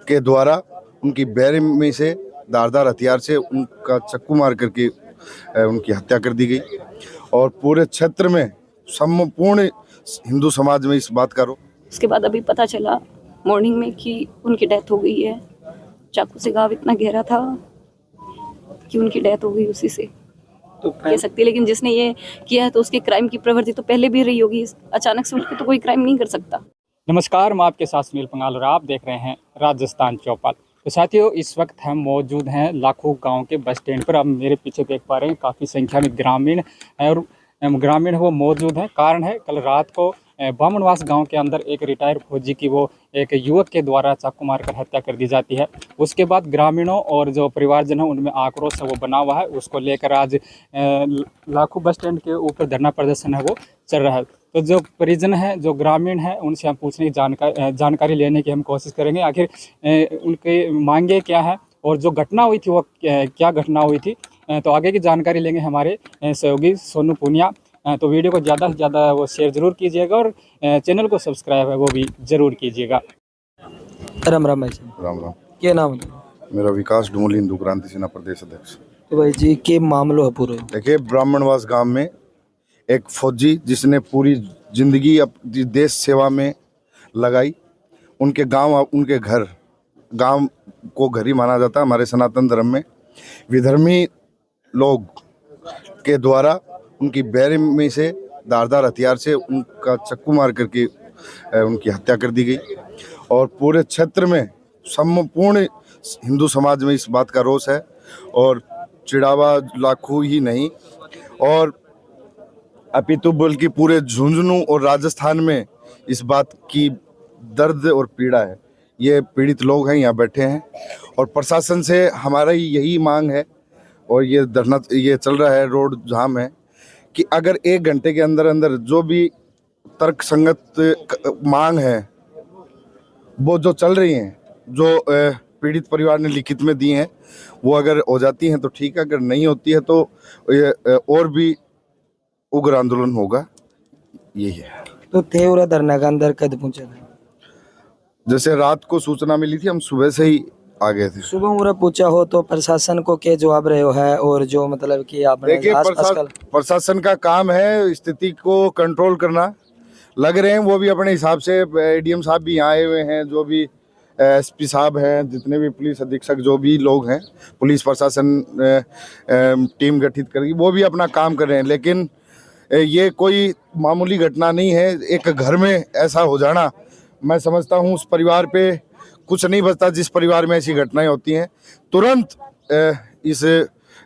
के द्वारा उनकी बेरहमी से धारदार हथियार से उनका चक्कू मार करके उनकी हत्या कर दी गई और पूरे क्षेत्र में संपूर्ण हिंदू समाज में इस बात का उसके बाद अभी पता चला मॉर्निंग में कि उनकी डेथ हो गई है। चाकू से घाव इतना गहरा था कि उनकी डेथ हो गई उसी से तो कह सकती है। लेकिन जिसने ये किया है तो उसके क्राइम की प्रवृत्ति तो पहले भी रही होगी, अचानक से उठ के तो कोई क्राइम नहीं कर सकता। नमस्कार, मैं आपके साथ सुनील पंगाल और आप देख रहे हैं राजस्थान चौपाल। तो साथियों, इस वक्त हम मौजूद हैं लाखों गांव के बस स्टैंड पर। आप मेरे पीछे देख पा रहे हैं काफ़ी संख्या में ग्रामीण है और ग्रामीण वो मौजूद हैं। कारण है कल रात को बामनवास गांव के अंदर एक रिटायर्ड फौजी की वो एक युवक के द्वारा चाकू मारकर हत्या कर दी जाती है। उसके बाद ग्रामीणों और जो परिवारजन है उनमें आक्रोश वो बना हुआ है। उसको लेकर आज लाखों बस स्टैंड के ऊपर धरना प्रदर्शन है वो चल रहा है। तो जो परिजन है, जो ग्रामीण है, उनसे हम पूछने की जानकारी लेने की हम कोशिश करेंगे। आखिर उनकी मांगे क्या है और जो घटना हुई थी वो क्या घटना हुई थी। तो आगे की जानकारी लेंगे हमारे सहयोगी सोनू पुनिया। तो वीडियो को ज़्यादा से ज़्यादा वो शेयर ज़रूर कीजिएगा और चैनल को सब्सक्राइब है वो भी ज़रूर कीजिएगा। राम राम भाई साहब। राम राम। क्या नाम है? मेरा विकास डुमोली, हिंदू क्रांति सेना प्रदेश अध्यक्ष। तो भाई जी के मामलो है पूरे? देखिए, ब्राह्मणवास गांव में एक फौजी जिसने पूरी जिंदगी अपनी देश सेवा में लगाई, उनके गांव, उनके घर, गांव को घर ही माना जाता है हमारे सनातन धर्म में। विधर्मी लोग के द्वारा उनकी बेरहमी से धारदार हथियार से उनका चक्कू मार करके उनकी हत्या कर दी गई और पूरे क्षेत्र में संपूर्ण हिंदू समाज में इस बात का रोष है। और चिड़ावा लाखों ही नहीं और अपितु बल्कि पूरे झुंझुनू और राजस्थान में इस बात की दर्द और पीड़ा है। ये पीड़ित लोग हैं, यहाँ बैठे हैं और प्रशासन से हमारा यही मांग है और ये धरना ये चल रहा है, रोड जाम है, कि अगर 1 घंटे के अंदर अंदर जो भी तर्क संगत मांग है वो जो चल रही हैं, जो पीड़ित परिवार ने लिखित में दी हैं, वो अगर हो जाती हैं तो ठीक है, अगर नहीं होती है तो और भी उग्र आंदोलन होगा। यही है। तो तेवरा धरना का अंदर कद पहुंचे थे? जैसे रात को सूचना मिली थी, हम सुबह से ही आ गए थे। सुबह पूरा पूछा हो तो प्रशासन को क्या जवाब रहे हो है? और जो मतलब कि आपने देखिए, प्रशासन का काम है स्थिति को कंट्रोल करना। लग रहे हैं वो भी अपने हिसाब से, एडीएम साहब भी यहाँ आए हुए हैं, जो भी एसपी साहब हैं, जितने भी पुलिस अधीक्षक जो भी लोग हैं, पुलिस प्रशासन टीम गठित करके वो भी अपना काम कर रहे हैं। लेकिन ये कोई मामूली घटना नहीं है। एक घर में ऐसा हो जाना, मैं समझता हूँ उस परिवार पे कुछ नहीं बचता जिस परिवार में ऐसी घटनाएं होती हैं। तुरंत इस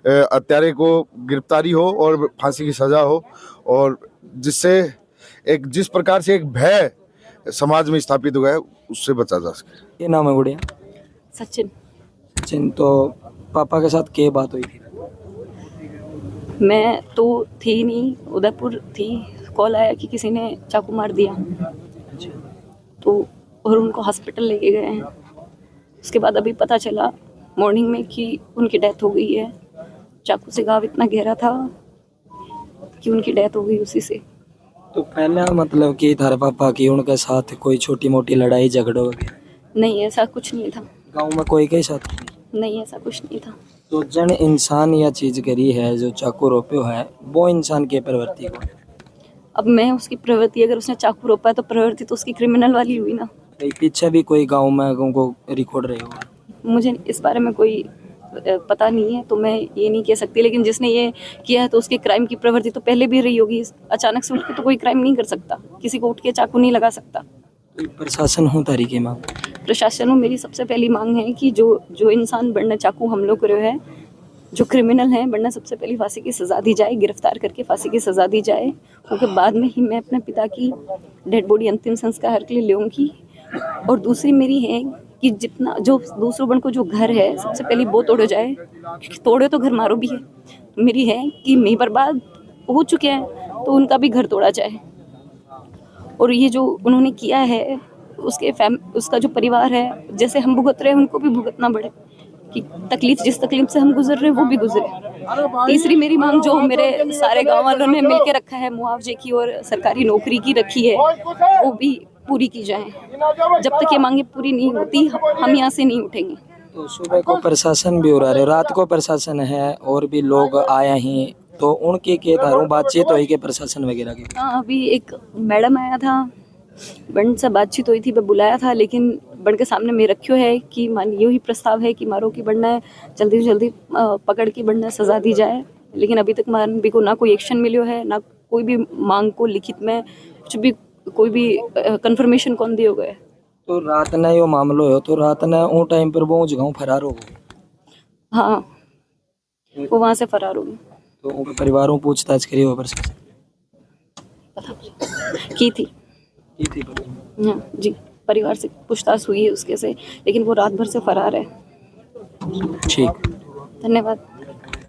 हत्यारे को गिरफ्तारी हो और फांसी की सज़ा हो और जिससे जिस प्रकार से एक भय समाज में स्थापित हुआ है उससे बचा जा सके। ये नाम है गुड़िया? सचिन। सचिन, तो पापा के साथ क्या बात हुई थी? मैं तो थी नहीं, उदयपुर थी। कॉल आया कि किसी ने चाकू मार दिया तो और उनको हॉस्पिटल लेके गए हैं। उसके बाद अभी पता चला मॉर्निंग में कि उनकी डेथ हो गई है। चाकू से घाव इतना गहरा था कि उनकी डेथ हो गई उसी से। तो पहले मतलब कि थारे पापा की उनके साथ कोई छोटी मोटी लड़ाई झगड़ो वगैरह? नहीं, ऐसा कुछ नहीं था। गाँव में कोई के साथ? नहीं, ऐसा कुछ नहीं था। तो जन इंसान या चीज़ करी है जो चाकू रोप्यो है, वो इंसान के प्रवृत्ति को? अब मैं उसकी प्रवृत्ति, अगर उसने चाकू रोपा है तो प्रवृत्ति तो उसकी क्रिमिनल वाली हुई ना। पीछे भी कोई गांव में उनको रिकॉर्ड रहे हो? मुझे इस बारे में कोई पता नहीं है तो मैं ये नहीं कह सकती। लेकिन जिसने ये किया है तो उसके क्राइम की प्रवृत्ति तो पहले भी रही होगी, अचानक से उठ के तो कोई क्राइम नहीं कर सकता, किसी को उठ के चाकू नहीं लगा सकता। प्रशासन हो तरीके मांग? प्रशासन हो मेरी सबसे पहली मांग है कि जो इंसान बढ़ना चाकू हमलों करे है, जो क्रिमिनल हैं, बढ़ना सबसे पहली फांसी की सज़ा दी जाए, गिरफ्तार करके फांसी की सज़ा दी जाए। क्योंकि बाद में ही मैं अपने पिता की डेड बॉडी अंतिम संस्कार के लिए लूँगी। और दूसरी मेरी है कि जितना जो दूसरों बन को जो घर है सबसे पहले वो तोड़ो जाए, तोड़े तो घर मारो भी है। तो मेरी है कि मैं बर्बाद हो चुके हैं तो उनका भी घर तोड़ा जाए। और ये जो उन्होंने किया है उसका जो परिवार है, जैसे हम भुगत रहे हैं उनको भी भुगतना पड़े, कि तकलीफ जिस तकलीफ से हम गुजर रहे हैं वो भी गुजरे। तीसरी मेरी मांग जो मेरे सारे गांव वालों ने मिलकर रखा है मुआवजे की और सरकारी नौकरी की रखी है, वो भी पूरी की जाए। जब तक ये मांगे पूरी नहीं होती हम यहाँ से नहीं उठेंगे। तो सुबह को प्रशासन भी हो रहा है, रात को प्रशासन है और भी लोग आए हैं, तो उनकी के धारों बातचीत हुई के प्रशासन वगैरह की? हाँ, अभी एक मैडम आया था, बन से बातचीत हुई थी, मैं बुलाया था, लेकिन बन के सामने में रखियो है कि मान यही प्रस्ताव है कि मारो की बढ़ना है, जल्दी से जल्दी पकड़ की बढ़ना सजा दी जाए। लेकिन अभी तक मान भी को ना कोई एक्शन मिलियो है, ना कोई भी मांग को लिखित में कुछ भी कोई भी कंफर्मेशन कौन दियो गए। तो रात ने यो मामलो है, तो रात ने वो टाइम पर वो जगह फरार हो गए? हाँ, वो वहाँ से फरार हो गई। तो उनके परिवारों पूछताछ करी हो प्रशासन? पता मुझे की थी। पता? हाँ जी, परिवार से पूछताछ हुई है उसके से, लेकिन वो रात भर से फरार है। ठीक, धन्यवाद।